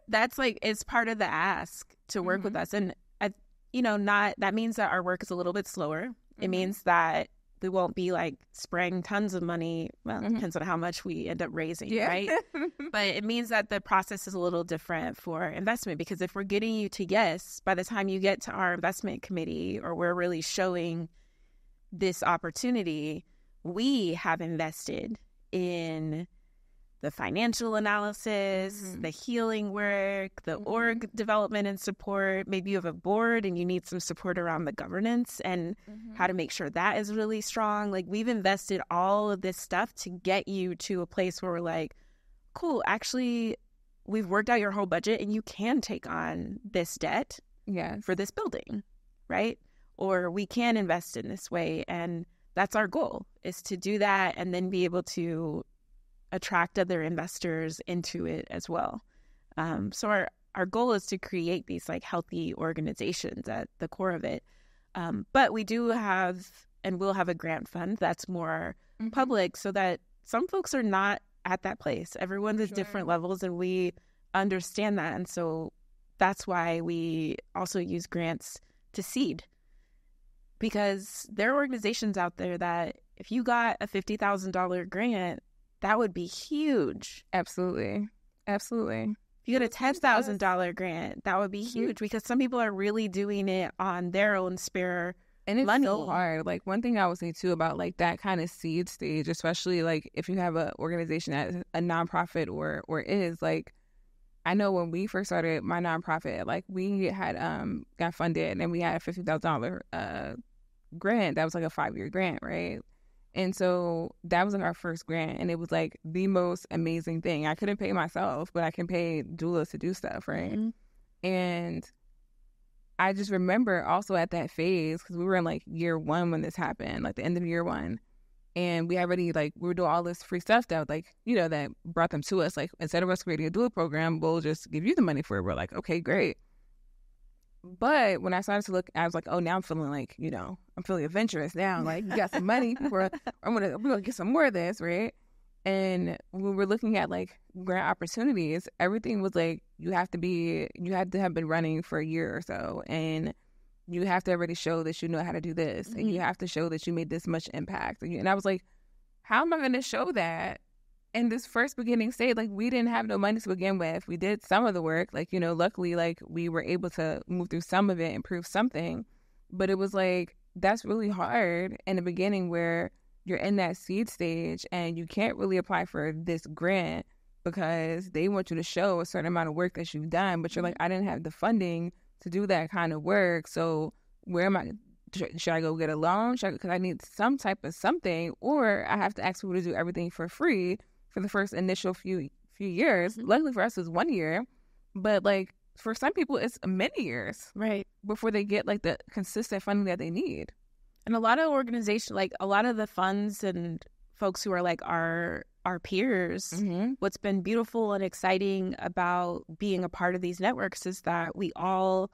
that's, like, it's part of the ask to work with us. And, that means that our work is a little bit slower. It means that we won't be, like, spraying tons of money. Well, it depends on how much we end up raising, right? But it means that the process is a little different for investment, because if we're getting you to yes, by the time you get to our investment committee, or we're really showing this opportunity, we have invested in the financial analysis, the healing work, the org development and support. Maybe you have a board and you need some support around the governance and how to make sure that is really strong. Like, we've invested all of this stuff to get you to a place where we're like, cool, actually, we've worked out your whole budget and you can take on this debt for this building, right? Or we can invest in this way. And that's our goal, is to do that and then be able to attract other investors into it as well. So our goal is to create these, like, healthy organizations at the core of it. But we do have and will have a grant fund that's more public, so that some folks are not at that place. Everyone's at different levels, and we understand that. And so that's why we also use grants to seed, because there are organizations out there that if you got a $50,000 grant, that would be huge. Absolutely. If you get a $10,000 grant, that would be huge, because some people are really doing it on their own spare and it's money. So hard. Like, one thing I would say too about, like, that kind of seed stage, especially, like, if you have an organization that's a nonprofit or is, like, I know when we first started my nonprofit, like, we had got funded and we had a $50,000 grant. That was like a 5-year grant, right? And so that was, like, our first grant, and it was, like, the most amazing thing. I couldn't pay myself, but I can pay doulas to do stuff, right? And I just remember also at that phase, because we were in, like, year 1 when this happened, like the end of year 1, and we already, like, we were doing all this free stuff that, like, that brought them to us. Like, instead of us creating a doula program, we'll just give you the money for it. We're like, okay, great. But when I started to look, I was like, oh, now I'm feeling like, I'm feeling adventurous now. Like, you got some money. We're gonna get some more of this, right? And when we're looking at, like, grant opportunities, everything was like, you had to have been running for a year or so, and you have to already show that you know how to do this, and you have to show that you made this much impact. And I was like, how am I going to show that in this first beginning stage? Like, we didn't have no money to begin with. We did some of the work, like, luckily, like, we were able to move through some of it and prove something, but it was like, that's really hard in the beginning, where you're in that seed stage and you can't really apply for this grant because they want you to show a certain amount of work that you've done, but you're like, I didn't have the funding to do that kind of work. So where am I? Should I go get a loan? Because I need some type of something, or I have to ask people to do everything for free for the first initial few years. Luckily for us, it's 1 year, but, like, for some people, it's many years, right, before they get, like, the consistent funding that they need. And a lot of organizations, like, a lot of the funds and folks who are, like, our peers, what's been beautiful and exciting about being a part of these networks is that we all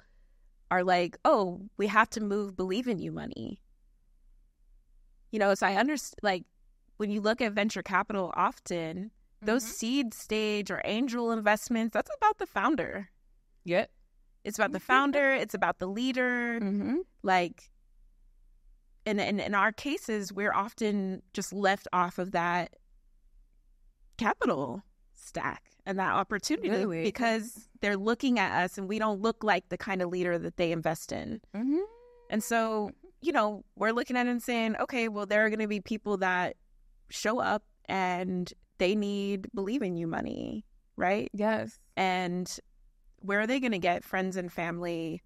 are like, oh, we have to move believe in you money. So I understand, like, when you look at venture capital, often those seed stage or angel investments, that's about the founder. Yep. It's about the founder. It's about the leader. Like, and in our cases, we're often just left off of that capital stack and that opportunity because they're looking at us and we don't look like the kind of leader that they invest in. And so, we're looking at it and saying, okay, well, there are going to be people that show up and they need believe in you money, right? Yes. And where are they going to get friends and family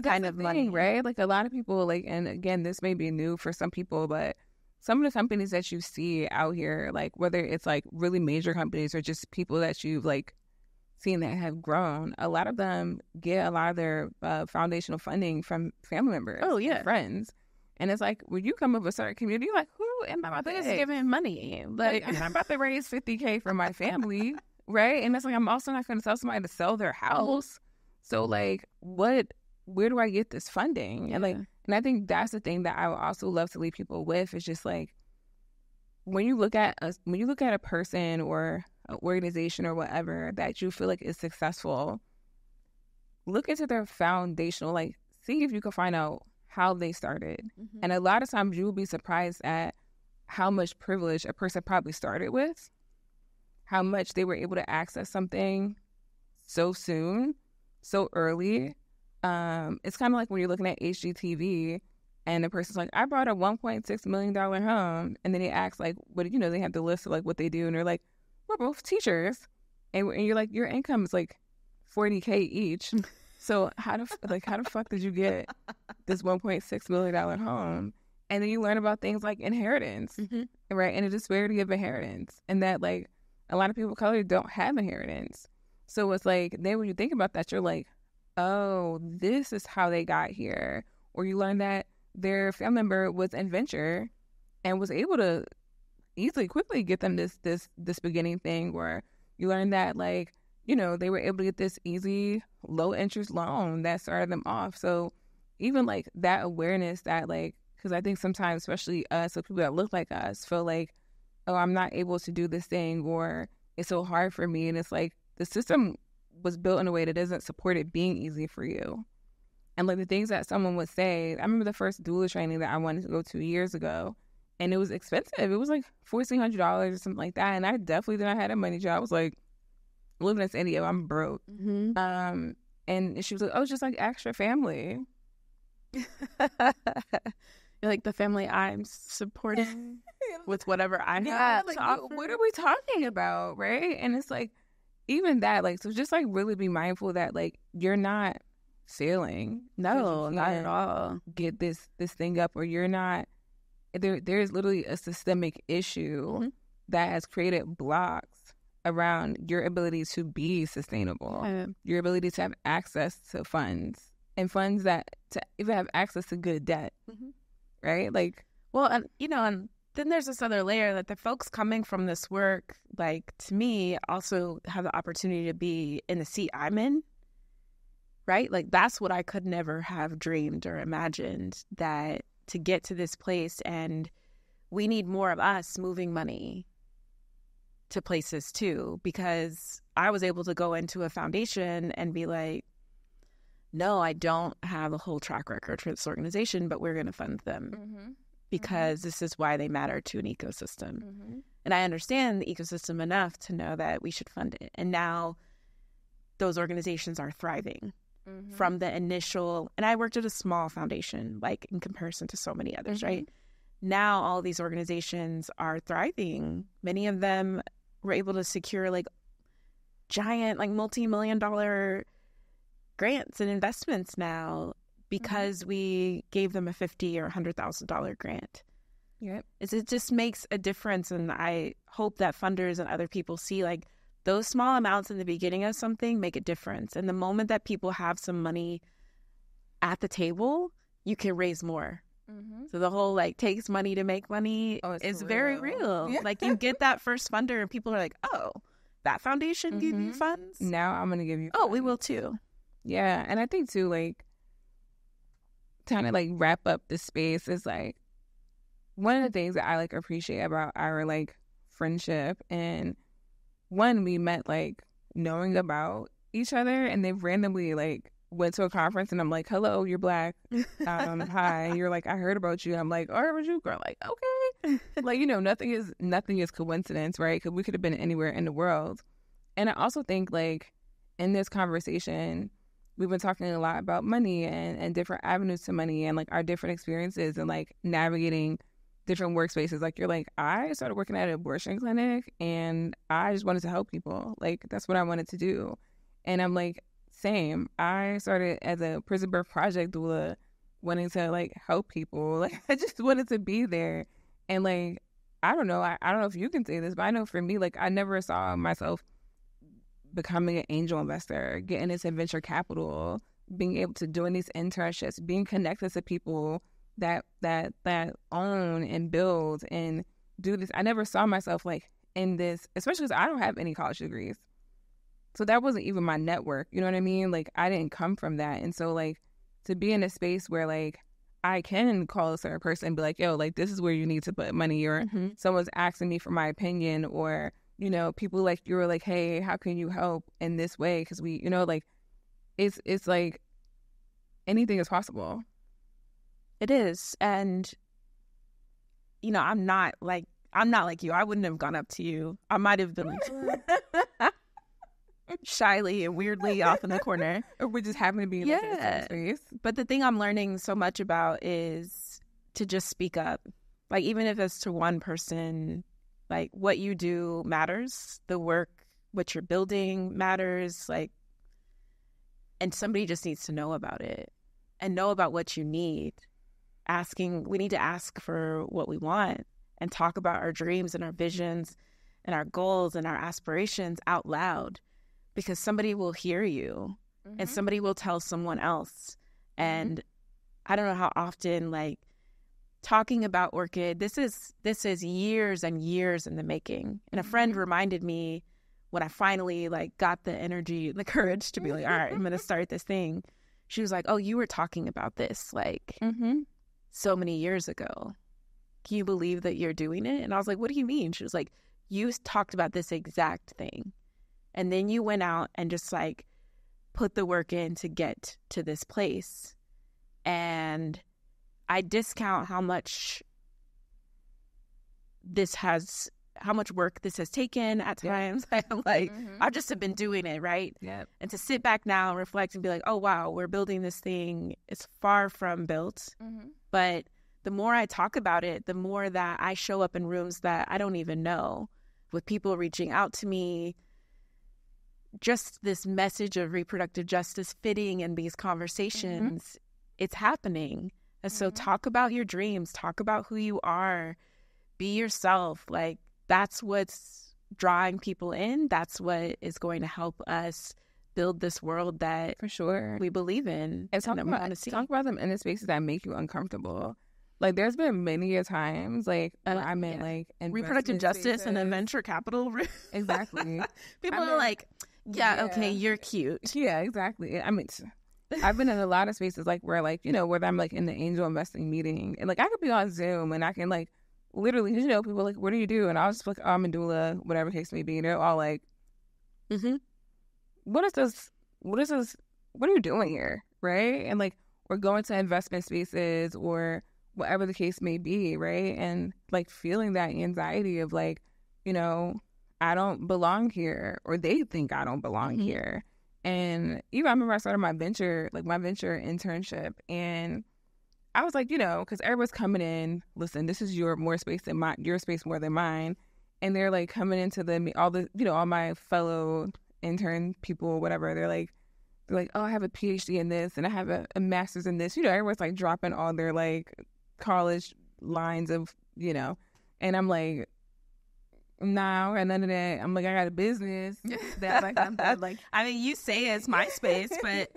kind of money, right? Like, a lot of people, like, and again, this may be new for some people, but some of the companies that you see out here, like, whether it's, like, really major companies or just people that you've, like, seen that have grown, a lot of them get a lot of their foundational funding from family members, friends. And it's like, when you come up with a certain community, you're like, who am I about to give him money? Like, I'm about to raise $50K for my family, right? And it's like, I'm also not going to tell somebody to sell their house. So, like, what where do I get this funding? Yeah. And I think that's the thing that I would also love to leave people with, is just like, when you look at a person or an organization or whatever that you feel like is successful, look into their foundational, like, see if you can find out how they started. Mm-hmm. And a lot of times you will be surprised at how much privilege a person probably started with, how much they were able to access something so soon, so early. It's kind of like when you're looking at HGTV and the person's like, I bought a $1.6 million home. And then they ask, like, what, you know, they have the list of like what they do. And they're like, we're both teachers. And you're like, your income is like $40K each. So how the fuck did you get this $1.6 million home? And then you learn about things like inheritance, right? And the disparity of inheritance. And that, like, a lot of people of color don't have inheritance. So it's like, then when you think about that, you're like, oh, this is how they got here. Or you learn that their family member was in venture and was able to quickly get them this beginning thing. Or you learn that, like, you know, they were able to get this easy, low interest loan that started them off. So even like that awareness that, like, because I think sometimes, especially us, so people that look like us, feel like, oh, I'm not able to do this thing, or it's so hard for me. And it's like, the system was built in a way that doesn't support it being easy for you. And like the things that someone would say, I remember the first doula training that I wanted to go to years ago, and it was expensive. It was like $1,400 or something like that. And I definitely did not have that money. I was like, living in San Diego, I'm broke. And she was like, oh, it's just like extra family. You're like, the family I'm supporting with whatever I have. Yeah, like, what are we talking about, right? And it's like, even that, like, so just like really be mindful that, like, you're not failing. No, not at all. Get this thing up, or you're not. There's literally a systemic issue that has created blocks around your ability to be sustainable, your ability to have access to funds, and funds that to even have access to good debt, right? Like, well, and you know, and then there's this other layer that the folks coming from this work, like, to me, also have the opportunity to be in the seat I'm in, right? Like, that's what I could never have dreamed or imagined, that to get to this place, and we need more of us moving money to places too, because I was able to go into a foundation and be like, no, I don't have a whole track record for this organization, but we're going to fund them because this is why they matter to an ecosystem. And I understand the ecosystem enough to know that we should fund it. And now those organizations are thriving from the initial, and I worked at a small foundation, like, in comparison to so many others, right? Now all these organizations are thriving. Many of them were able to secure like giant, like, multi-million-dollar grants and investments now because we gave them a $50,000 or $100,000 grant. Yep. It just makes a difference, and I hope that funders and other people see, like, those small amounts in the beginning of something make a difference. And the moment that people have some money at the table, you can raise more. So the whole, like, takes money to make money is very real. Yeah. Like, you get that first funder and people are like, oh, that foundation give you funds? Now I'm going to give you funds. Oh, we will too. Yeah. And I think too, like, kind of like wrap up the space is like, one of the things that I like appreciate about our like friendship, and one, we met like knowing about each other, and they randomly like went to a conference, and I'm like, hello, you're Black. Hi. You're like, I heard about you. I'm like, oh, I heard about you, girl. Like, okay. Like, you know, nothing is coincidence, right? Because we could have been anywhere in the world. And I also think, like, in this conversation, we've been talking a lot about money and different avenues to money, and like our different experiences, and like navigating different workspaces. Like, you're like, I started working at an abortion clinic, and I just wanted to help people. Like, that's what I wanted to do. And I'm like, same. I started as a prison birth project doula, wanting to like help people. Like, I just wanted to be there. And like, I don't know. I don't know if you can say this, but I know for me, like, I never saw myself becoming an angel investor, getting into venture capital, being able to doing these internships, being connected to people that own and build and do this. I never saw myself like in this, especially because I don't have any college degrees. So that wasn't even my network. You know what I mean? Like, I didn't come from that. And so like, to be in a space where like I can call a certain person and be like, yo, like this is where you need to put money, or someone's asking me for my opinion, or, you know, people like you were like, hey, how can you help in this way? Because we, you know, like it's like anything is possible. It is. And, you know, I'm not like you. I wouldn't have gone up to you. I might have been shyly and weirdly off in the corner. Or we just happen to be in the same space. But the thing I'm learning so much about is to just speak up. Like, even if it's to one person, like what you do matters. The work, what you're building matters. Like, and somebody just needs to know about it and know about what you need. We need to ask for what we want and talk about our dreams and our visions and our goals and our aspirations out loud, because somebody will hear you and somebody will tell someone else. And I don't know how often, like, talking about Orchid, this is years and years in the making. And a friend reminded me when I finally like got the energy, the courage to be like, all right, I'm going to start this thing. She was like, oh, you were talking about this like so many years ago. Can you believe that you're doing it? And I was like, what do you mean? She was like, you talked about this exact thing. And then you went out and just like put the work in to get to this place. And I discount how much work this has taken at times. I'm like, I just have been doing it, right? Yeah. And to sit back now and reflect and be like, oh, wow, we're building this thing. It's far from built. But the more I talk about it, the more that I show up in rooms that I don't even know, with people reaching out to me, just this message of reproductive justice fitting in these conversations, it's happening. And so talk about your dreams, talk about who you are, be yourself. Like, that's what's drawing people in. That's what is going to help us build this world that for sure we believe in. And talk about them in the spaces that make you uncomfortable. Like, there's been many a times, like, I meant, like, reproductive justice and then venture capital. Exactly. People are like, okay, you're cute. Yeah, exactly. I mean, I've been in a lot of spaces, like, where, like, you know, where I'm, like, in the angel investing meeting. And, like, I could be on Zoom and I can, like, literally, you know, people are like, what do you do? And I was just like, oh, I'm a doula, whatever case may be. And they're all like, what is this? What are you doing here? Right? And, like, we're going to investment spaces or whatever the case may be, right? And, like, feeling that anxiety of, like, you know, I don't belong here, or they think I don't belong here. And even I remember I started my venture internship, and I was like, you know, because everyone's coming in, listen, this is your space more than mine. And they're like coming into all my fellow intern people, whatever. They're like, oh, I have a PhD in this and I have a master's in this. You know, everyone's like dropping all their like college lines of, you know, and I'm like, no, and none of that. I'm like, I got a business that like I'm like. I mean, you say it's my space, but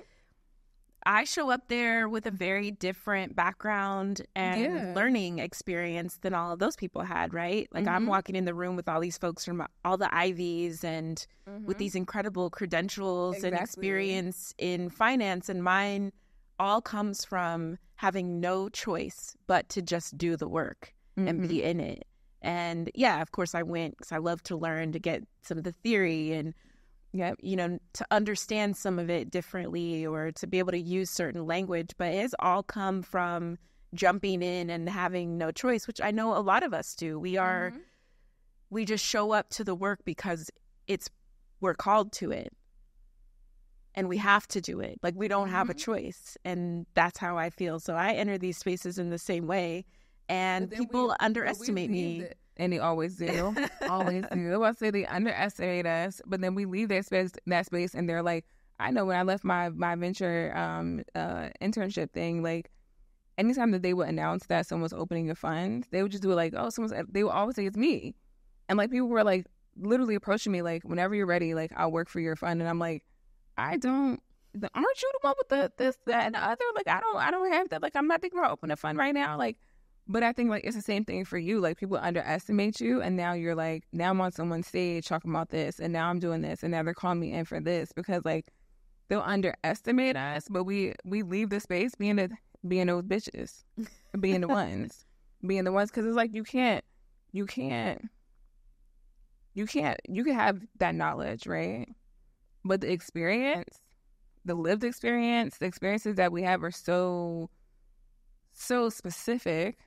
I show up there with a very different background and learning experience than all of those people had, right? Like, I'm walking in the room with all these folks from all the Ivies and with these incredible credentials and experience in finance, and mine all comes from having no choice but to just do the work and be in it. And yeah, of course I went because I love to learn, to get some of the theory and, you know, to understand some of it differently or to be able to use certain language. But it has all come from jumping in and having no choice, which I know a lot of us do. We just show up to the work because we're called to it and we have to do it. Like, we don't have a choice. And that's how I feel. So I enter these spaces in the same way. And people underestimate me. And they always do. Always do. I was say they underestimate us, but then we leave that space and they're like, I know when I left my venture internship thing, like, anytime that they would announce that someone's opening a fund, they would just do it like, oh, they would always say it's me. And like, people were like literally approaching me like, whenever you're ready, like, I'll work for your fund. And I'm like, aren't you the one with the this, that, and the other? Like, I don't have that. Like, I'm not thinking about opening a fund right now. Like, but I think, like, it's the same thing for you. Like, people underestimate you, and now you're like, now I'm on someone's stage talking about this, and now I'm doing this, and now they're calling me in for this, because, like, they'll underestimate us, but we leave the space being those bitches, being the ones, because it's like you can have that knowledge, right? But the experience, the lived experience, the experiences that we have are so specific,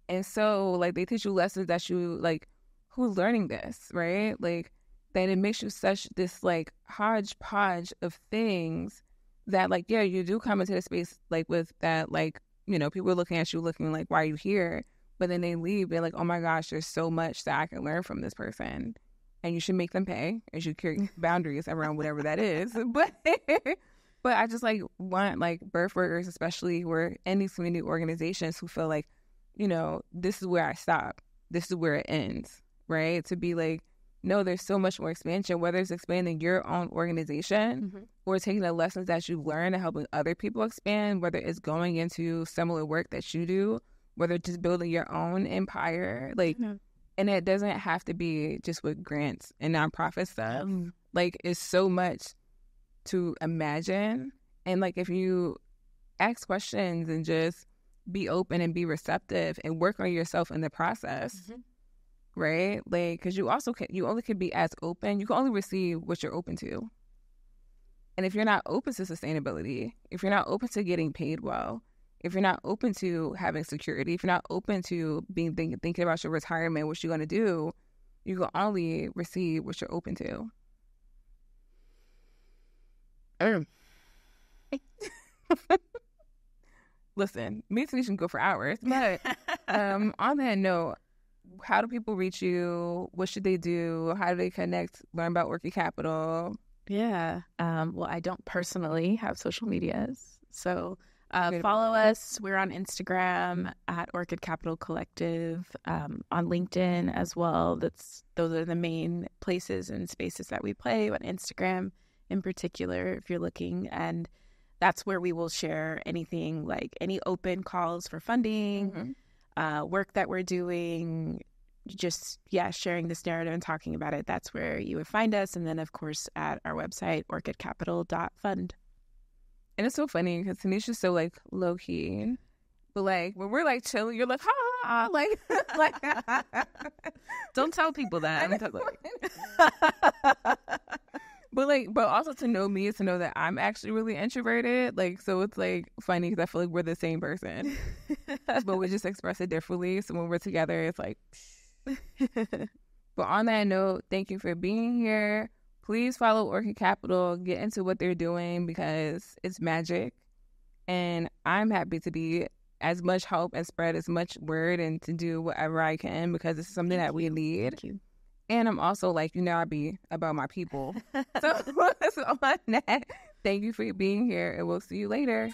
and so like they teach you lessons that you like. Who's learning this, right? Like that it makes you such this like hodgepodge of things that like, yeah, you do come into the space like with that, like, you know, people are looking at you looking like, why are you here? But then they leave, they're like, oh my gosh, there's so much that I can learn from this person. And you should make them pay, and you should create boundaries around whatever that is. But I just like want like birth workers, especially who are in these community organizations, who feel like, you know, this is where I stop. This is where it ends, right? To be like, no, there's so much more expansion, whether it's expanding your own organization or taking the lessons that you learn and helping other people expand, whether it's going into similar work that you do, whether it's just building your own empire, like, and it doesn't have to be just with grants and nonprofit stuff. Like, it's so much to imagine. And like, if you ask questions and just be open and be receptive and work on yourself in the process, right? Like, because you only can be as open. You can only receive what you're open to. And if you're not open to sustainability, if you're not open to getting paid well, if you're not open to having security, if you're not open to being thinking about your retirement, what you're going to do, you can only receive what you're open to. Listen, me and Tenesha can go for hours. But on that note, how do people reach you? What should they do? How do they connect? Learn about Orchid Capital? Yeah. Well, I don't personally have social medias. So follow us. We're on Instagram at Orchid Capital Collective, on LinkedIn as well. Those are the main places and spaces that we play, on Instagram in particular, if you're looking. And that's where we will share anything, like any open calls for funding, work that we're doing, just, sharing this narrative and talking about it. That's where you would find us. And then, of course, at our website, orchidcapital.fund. And it's so funny because Tenesha's so, like, low-key. But, like, when we're, like, chilling, you're like, ha, like, don't tell people that. But also to know me is to know that I'm actually really introverted. Like, so it's, like, funny because I feel like we're the same person. But we just express it differently. So when we're together, it's like, But on that note, thank you for being here. Please follow Orchid Capital. Get into what they're doing because it's magic. And I'm happy to be as much help and spread as much word and to do whatever I can because it's something that we need. Thank you. And I'm also like, I be about my people. So on that, thank you for being here and we'll see you later.